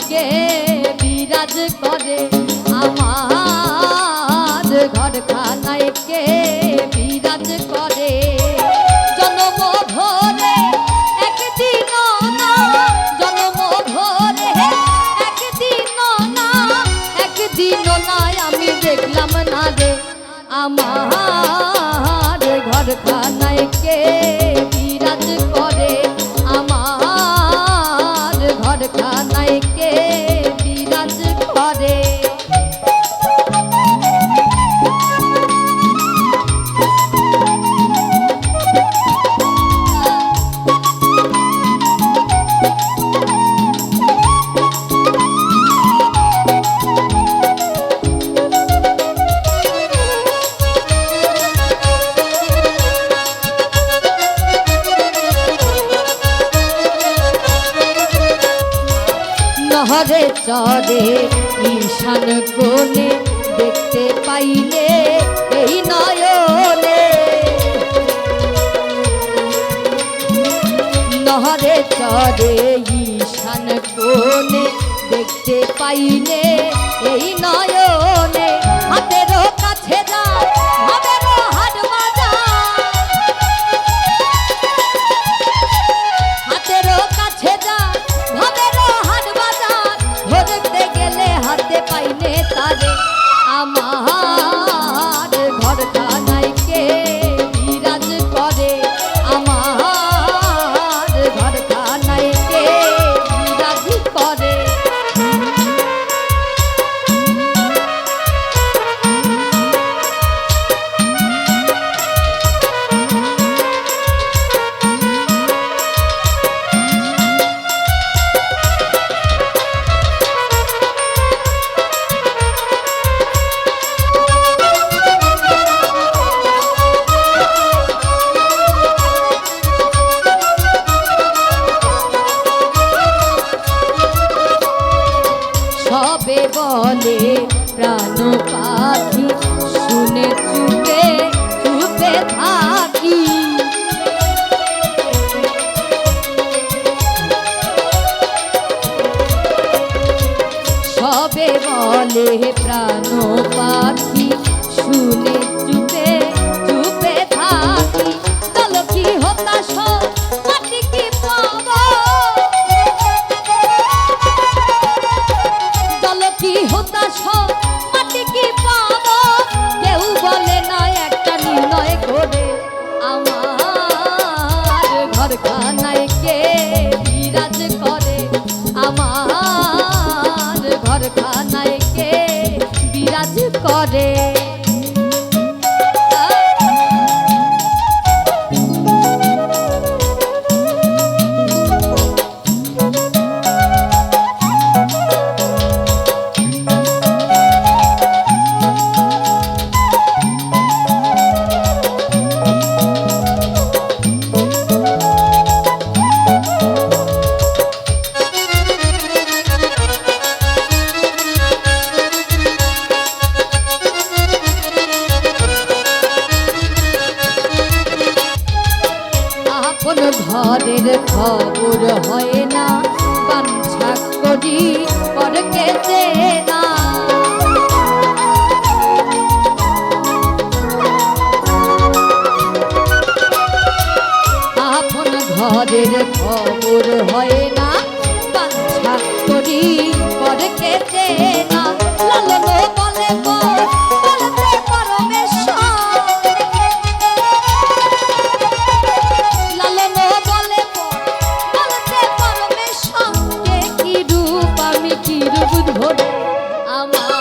কে বিরাজ করে আমার ঘরখানায় কে বিরাজ করে জন্ম ভরে একদিন না জন্ম ভরে একদিন না আমি দেখলাম না রে আমার ঘরখানায় কে বিরাজ করে আমার ঘরখানায় কে বিরাজ করে নহরে চরে ঈশান কোণে দেখতে পাইলে এই নয়নে নহরে চরে ঈশান কোণে দেখতে পাইলে এই নয়নে হাতেরও কাছে যা হাতেরও হাট বাজা হাতেরও কাছে যা ভাবেরও হাট ধরতে গেলে হাতে পাইলে তারে আমার ঘরখানায় কে বিরাজ করে আমার ঘরখানায় কে বিরাজ করে সবে বলে প্রাণ পাখি শুনে চুপে চুপে থাকি সবে বলে প্রাণ পাখি শুনে চুপে চুপে থাকি চলো কি হতাশ মাটি কি পাবো কি হতাশ মাটি কি পাবো কেউ বলে না একটা নির্ণয় করে আমার ঘরখানায় কে বিরাজ করে আমার ঘরখানায় কে বিরাজ করে কোন ঘরের খবর হয় না বাঞ্ছা করি পরকে চেনা আপন ঘরের খবর হয় না বাঞ্ছা করি পরকে চেনা লালন বলে বলতে পরমেশ্বর কি রূপ ধরে আমার